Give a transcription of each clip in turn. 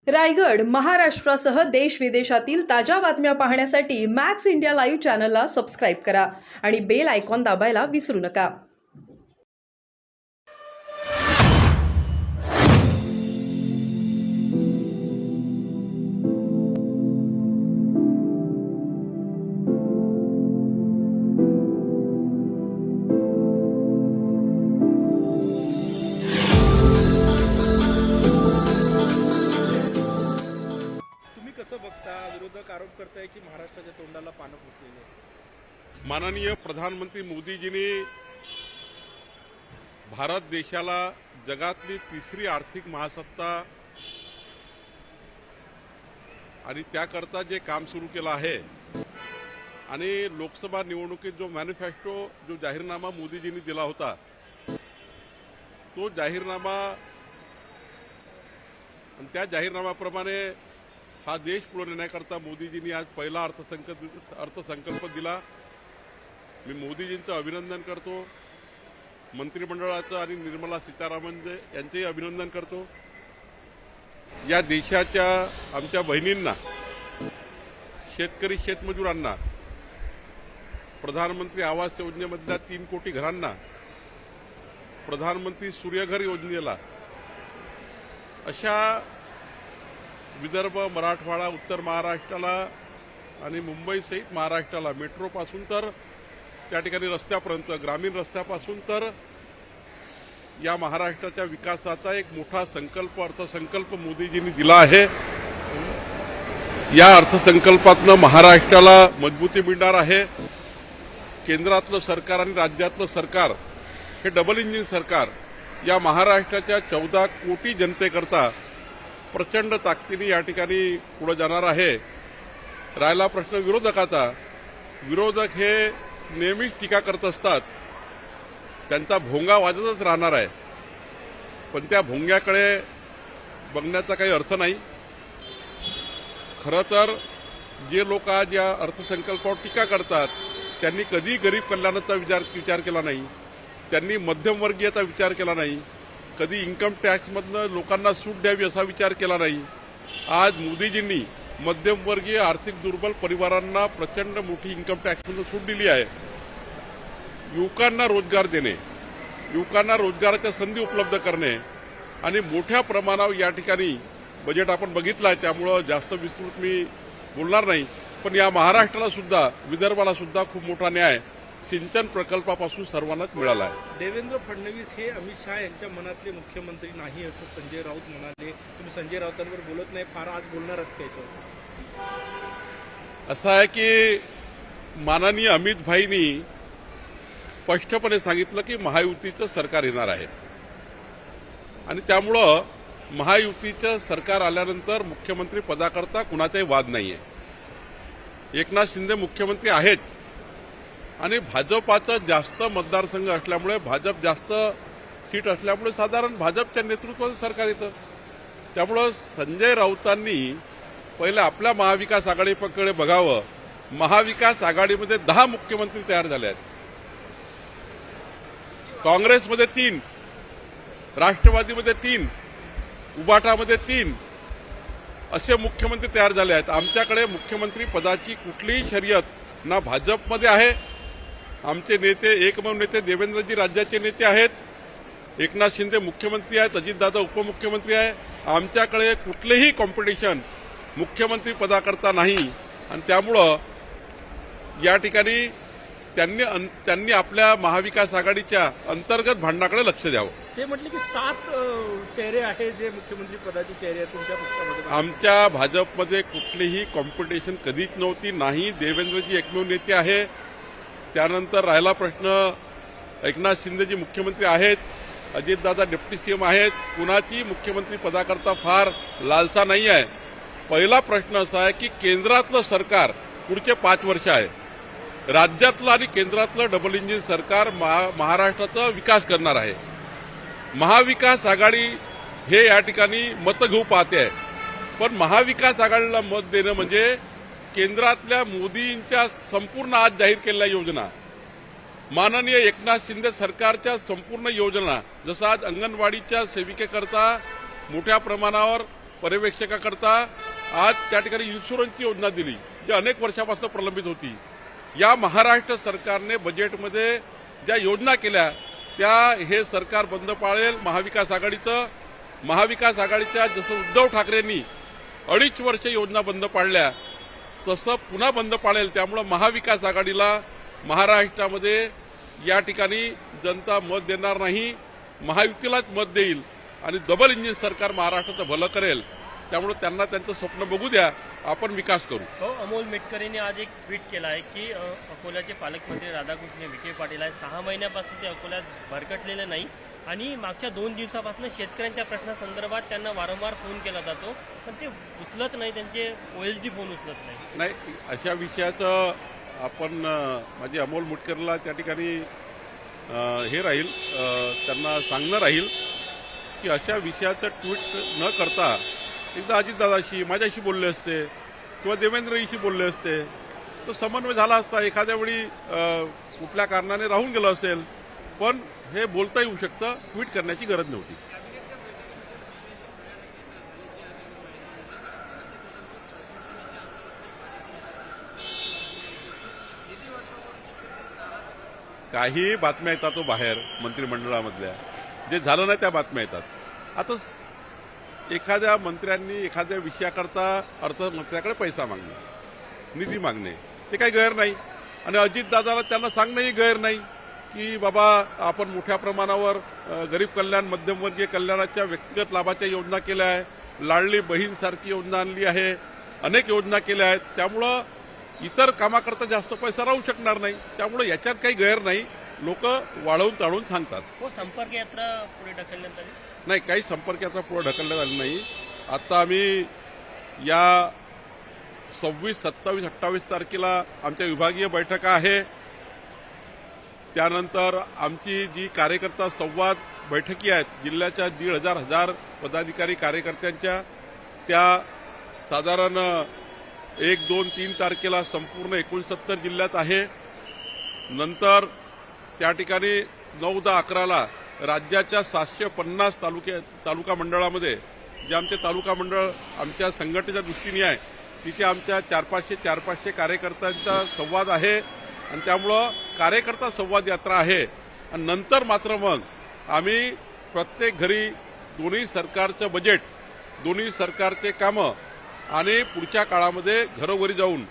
रायगड, महाराष्ट्रासह देश विदेशातील ताज्या बातम्या पाहण्यासाठी मॅक्स इंडिया लाईव्ह चॅनलला सबस्क्राईब करा आणि बेल आयकॉन दाबायला विसरू नका. तुम्ही कसं बघता? विरोधक आरोप करताय की महाराष्ट्राच्या तोंडाला पानं पुसलेली आहेत. माननीय प्रधानमंत्री मोदीजींनी भारत देशाला जगातली तिसरी आर्थिक महासत्ता आणि त्याकरता जे काम सुरू केलं आहे आणि लोकसभा निवडणुकीत जो मॅनिफेस्टो जो जाहीरनामा मोदीजींनी दिला होता तो जाहीरनामा आणि त्या जाहीरनाम्याप्रमाणे हा देश पुढे नेण्याकरता मोदीजींनी आज पहिला अर्थसंकल्प दिला. मी मोदीजींचं अभिनंदन करतो, मंत्रिमंडळाचं आणि निर्मला सीतारामन यांचेही अभिनंदन करतो. या देशाच्या आमच्या बहिणींना, शेतकरी शेतमजुरांना, प्रधानमंत्री आवास योजनेमधल्या 3 कोटी घरांना, प्रधानमंत्री सूर्यघर योजनेला, अशा विदर्भ, मराठवाडा, उत्तर महाराष्ट्राला आणि मुंबई सहित महाराष्ट्राला मेट्रोपासून तर त्या ठिकाणी रस्त्यापर्यंत, ग्रामीण रस्त्यापासून तर या महाराष्ट्राच्या विकासाचा एक मोठा संकल्प, अर्थसंकल्प मोदीजींनी दिला आहे. या अर्थसंकल्पातनं महाराष्ट्राला मजबूती मिळणार आहे. केंद्रातलं सरकार आणि राज्यातलं सरकार हे डबल इंजिन सरकार या महाराष्ट्राच्या 14 कोटी जनतेकरता प्रचंड ताकदीने या ठिकाणी पुढे जाणार आहे. राहिला प्रश्न विरोधकाचा. विरोधक हे नेहमीच टीका करत असतात, त्यांचा भोंगा वाजतच राहणार आहे. पण त्या भोंग्याकडे बघण्याचा काही अर्थ नाही. खरं तर जे लोक आज या अर्थसंकल्पावर टीका करतात त्यांनी कधी गरीब कल्याणाचा विचार केला नाही, त्यांनी मध्यमवर्गीयाचा विचार केला नाही, कधी इन्कम टॅक्समधनं लोकांना सूट द्यावी असा विचार केला नाही. आज मोदीजींनी मध्यमवर्गीय आर्थिक दुर्बल परिवारांना प्रचंड मोठी इन्कम टॅक्समधून सूट दिली आहे. युवकांना रोजगार देणे, युवकांना रोजगाराच्या संधी उपलब्ध करणे आणि मोठ्या प्रमाणावर या ठिकाणी बजेट आपण बघितलं आहे, त्यामुळं जास्त विस्तृत मी बोलणार नाही. पण या महाराष्ट्राला सुद्धा, विदर्भाला सुद्धा खूप मोठा न्याय सिंचन प्रकल्पापासून सर्वांनाच मिळाला आहे. देवेंद्र फडणवीस हे अमित शहा यांच्या मनातले मुख्यमंत्री नाही असं संजय राऊत म्हणाले. तुम्ही संजय राऊतांवर बोलत नाही, फार आज बोलणार आहात त्याच्यावर? असं आहे की माननीय अमित भाईंनी स्पष्टपणे सांगितलं की महायुतीचं सरकार येणार आहे आणि त्यामुळं महायुतीचं सरकार आल्यानंतर मुख्यमंत्री पदाकरता कुणाचाही वाद नाहीये. एकनाथ शिंदे मुख्यमंत्री आहेत आणि भाजपाचा जास्त मतदारसंघ असल्यामुळे, भाजप जास्त सीट असल्यामुळे साधारण भाजपच्या नेतृत्वाचं सरकार येतं. त्यामुळं संजय राऊतांनी पहिले आपल्या महाविकास आघाडीकडे बघावं. महाविकास आघाडीमध्ये 10 मुख्यमंत्री तयार झाले आहेत. काँग्रेसमध्ये 3, राष्ट्रवादीमध्ये 3, उबाटामध्ये 3 असे मुख्यमंत्री तयार झाले आहेत. आमच्याकडे मुख्यमंत्री पदाची कुठलीही शर्यत ना भाजपमध्ये आहे. आमचे नेते, एकमेव नेते देवेंद्रजी राज्याचे नेते आहेत. एकनाथ शिंदे मुख्यमंत्री आहेत, अजितदादा उपमुख्यमंत्री आहे. आमच्याकडे कुठलेही कॉम्पिटिशन मुख्यमंत्री पदाकरता नाही आणि त्यामुळं या ठिकाणी त्यांनी आपल्या महाविकास आघाडीच्या अंतर्गत भांडणाकडे लक्ष द्यावं. ते म्हटले की 7 चेहरे आहेत जे मुख्यमंत्री पदाचे चेहरे आहेत तुमच्या पक्षामध्ये. आमच्या भाजपमध्ये कुठलीही कॉम्पिटिशन कधीच नव्हती, नाही. देवेंद्रजी एकमेव नेते आहे. त्यानंतर राहिला प्रश्न, एकनाथ शिंदेजी मुख्यमंत्री आहेत, अजितदादा डेप्टी सीएम आहेत. कुणाची मुख्यमंत्री पदाकरता फार लालसा नाही आहे. पहिला प्रश्न असा आहे की केंद्रातलं सरकार पुढचे 5 वर्ष आहे. राज्यातलं आणि केंद्रातलं डबल इंजिन सरकार महाराष्ट्राचा विकास करणार आहे. महाविकास आघाडी हे या ठिकाणी मतं घेऊ पाहते आहे, पण महाविकास आघाडीला मत देणं म्हणजे केंद्रातल्या मोदींच्या संपूर्ण आज जाहीर केलेल्या योजना, माननीय एकनाथ शिंदे सरकारच्या संपूर्ण योजना, जसं आज अंगणवाडीच्या सेविकेकरता मोठ्या प्रमाणावर पर्यवेक्षकाकरता आज त्या ठिकाणी इन्शुरन्सची योजना दिली, जी अनेक वर्षापासून प्रलंबित होती. या महाराष्ट्र सरकारने बजेटमध्ये ज्या योजना केल्या त्या हे सरकार बंद पाडेल. महाविकास आघाडीच्या जसं उद्धव ठाकरेंनी 2.5 वर्ष योजना बंद पाडल्या तसं पुन्हा बंद पाडेल. त्यामुळे महाविकास आघाडीला महाराष्ट्रामध्ये या ठिकाणी जनता मत देणार नाही, महायुतीलाच मत देईल आणि डबल इंजिन सरकार महाराष्ट्राचं भलं करेल. त्यामुळे त्यांना त्यांचं स्वप्न बघू द्या, आपण विकास करू. हो, अमोल मेटकरींनी आज एक ट्विट केलं आहे की अकोल्याचे पालकमंत्री राधाकृष्ण विखे पाटील आहे. 6 महिन्यापासून ते अकोल्यात भरकटलेले नाही आणि मागच्या 2 दिवसापासून शेतकऱ्यांच्या प्रश्नासंदर्भात त्यांना वारंवार फोन केला जातो, पण ते उचलत नाही, त्यांचे OSD फोन उचलत नाही. अशा विषयाचं आपण माझे अमोल मुटकरला त्या ठिकाणी हे राहील, त्यांना सांगणं राहील की अशा विषयाचं ट्विट न करता एकदा अजितदादाशी माझ्याशी बोलले असते किंवा देवेंद्रजीशी बोलले असते तर समन्वय झाला असता. एखाद्या वेळी कुठल्या कारणाने राहून गेलं असेल, पण हे बोलता येऊ शकतं, ट्विट करण्याची गरज नव्हती. काही बातम्या येतात तो बाहेर मंत्रिमंडळामधल्या, जे झालं नाही त्या बातम्या येतात. आता एखाद्या मंत्र्यांनी एखाद्या विषयाकरता अर्थमंत्र्याकडे पैसा मागणे, निधी मागणे, ते काही गैर नाही. आणि अजितदादाला त्यांना सांगणंही गैर नाही की बाबा आपण मोठ्या प्रमाणावर गरीब कल्याण, मध्यमवर्गीय कल्याणाच्या व्यक्तिगत लाभाच्या योजना केल्या आहे, लाडली बहीणसारखी योजना आणली आहे, अनेक योजना केल्या आहेत. त्यामुळं इतर कामाकरता जास्त पैसा राहू शकणार नाही. त्यामुळे याच्यात काही गैर नाही, लोक वाढवून चाळून सांगतात. हो, संपर्क यात्रा पुढे ढकलण्यात आली नाही, काही संपर्क यात्रा पुढे ढकलण्यात आली नाही. आता आम्ही या 26, 27, 28 तारखेला आमच्या विभागीय बैठका आहे. त्यानंतर आमची जी कार्यकर्ता संवाद बैठकी आहेत जिल्ह्याच्या 1,500 पदाधिकारी कार्यकर्त्यांच्या, त्या साधारण 1, 2, 3 तारखेला संपूर्ण 69 जिल्ह्यात आहे. नंतर त्या ठिकाणी 9, 10, 11ला राज्याच्या 750 तालुका मंडळामध्ये, जे आमचे तालुका मंडळ आमच्या संघटनेच्या दृष्टीने आहे, तिथे आमच्या 400-500 कार्यकर्त्यांचा संवाद आहे. आणि त्यामुळं कार्यकर्ता संवाद यात्रा आहे. आणि नंतर मात्र मग आम्ही प्रत्येक घरी दोन्ही सरकारचं बजेट, दोन्ही सरकारचे कामं आणि पुढच्या काळामध्ये घरोघरी जाऊन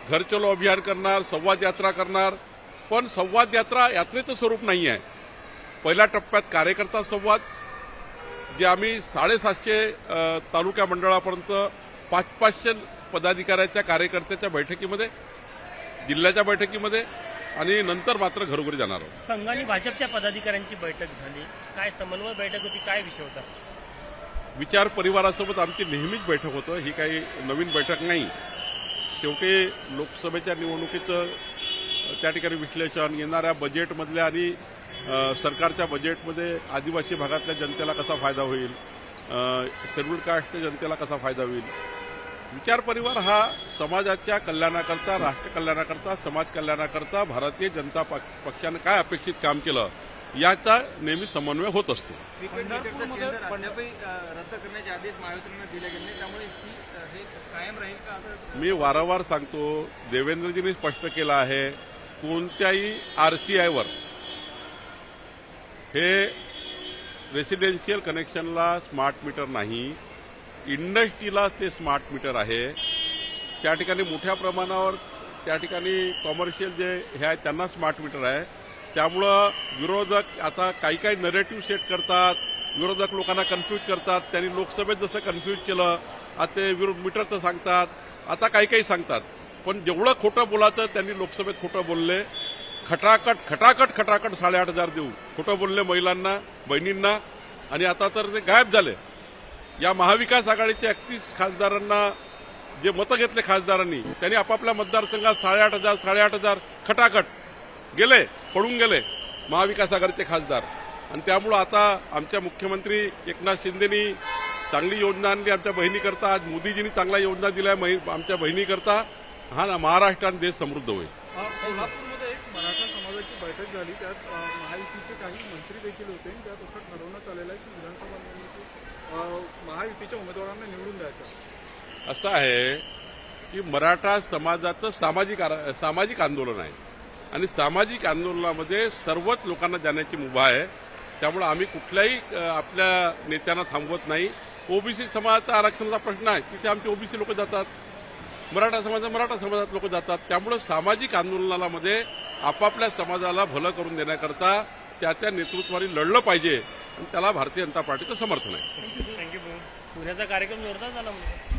घर चलो अभियान करणार, संवाद यात्रा करणार. पण संवाद यात्रेचं स्वरूप नाही आहे. पहिल्या टप्प्यात कार्यकर्ता संवाद, जे आम्ही 750 तालुका मंडळापर्यंत 500 पदाधिकाऱ्याच्या कार्यकर्त्याच्या बैठकीमध्ये, जिल्ह्याच्या बैठकीमध्ये, आणि नंतर मात्र घरोघरी जाणार आहोत. संघ आणि भाजपच्या पदाधिकाऱ्यांची बैठक झाली, काय समन्वय बैठक होती, काय विषय होता? विचार परिवारासोबत आमची नेहमीच बैठक होतं, ही काही नवीन बैठक नाही. शेवटी लोकसभेच्या निवडणुकीचं त्या ठिकाणी विश्लेषण, येणाऱ्या बजेटमधल्या आणि सरकारच्या बजेटमध्ये आदिवासी भागातल्या जनतेला कसा फायदा होईल, शेड्यूल्ड कास्ट जनतेला कसा फायदा होईल. विचार परिवार हा समाजाच्या कल्याणाकरता, राष्ट्र कल्याणाकरता, समाज कल्याणाकरता भारतीय जनता पक्षानं काय अपेक्षित काम केलं याचा नेहमी समन्वय होत असतो. रद्द करण्याचे आदेश महायुतीने दिले गेले, त्यामुळे हे कायम राहील का? मी वारंवार सांगतो, देवेंद्रजींनी स्पष्ट केलं आहे, कोणत्याही RCIवर हे रेसिडेन्शियल कनेक्शनला स्मार्ट मीटर नाही, इंडस्ट्रीला ते स्मार्ट मीटर आहे. त्या ठिकाणी मोठ्या प्रमाणावर त्या ठिकाणी कॉमर्शियल जे हे आहे त्यांना स्मार्ट मीटर आहे. त्यामुळं विरोधक आता काही नरेटिव्ह सेट करतात, विरोधक लोकांना कन्फ्यूज करतात. त्यांनी लोकसभेत जसं कन्फ्यूज केलं, आता ते विरोध मीटरचं सांगतात, आता काही सांगतात. पण जेवढं खोटं बोलायचं त्यांनी लोकसभेत खोटं बोलले. खटाखट 8,500 देऊ खोटं बोलले महिलांना, बहिणींना, आणि आता तर ते गायब झाले. या महाविकास आघाडीच्या 31 खासदारांना जे मतं घेतले खासदारांनी, त्यांनी आपापल्या मतदारसंघात 8,500 खटाखट गेले, पडून गेले महाविकास आघाडीचे खासदार. आणि त्यामुळं आता आमच्या मुख्यमंत्री एकनाथ शिंदेनी चांगली योजना आणली आमच्या बहिणीकरता. आज मोदीजींनी चांगल्या योजना दिल्या आमच्या बहिणीकरता. हा महाराष्ट्र आणि देश समृद्ध होईल. कोल्हापूरमध्ये एक मराठा समाजाची बैठक झाली, त्यात महायुतीचे काही मंत्री देखील होते. त्यात असं ठरवण्यात आलेलं आहे की विधानसभा निवडणुकीत महायुतीच्या उमेदवारांना निवडून द्यायचं? असं आहे की मराठा समाजाचं सामाजिक आंदोलन आहे आणि सामाजिक आंदोलनामध्ये सर्वच लोकांना जाण्याची मुभा आहे. त्यामुळे आम्ही कुठल्याही आपल्या नेत्यांना थांबवत नाही. ओबीसी समाजाचा आरक्षणाचा प्रश्न आहे, तिथे आमचे ओबीसी लोक जातात. मराठा समाजात लोक जातात. त्यामुळे सामाजिक आंदोलनामध्ये आपापल्या समाजाला भलं करून देण्याकरता त्याच्या नेतृत्वाने लढलं पाहिजे आणि त्याला भारतीय जनता पार्टीचं समर्थन आहे. थँक्यू. पुण्याचा कार्यक्रम जोरदार झाला म्हणजे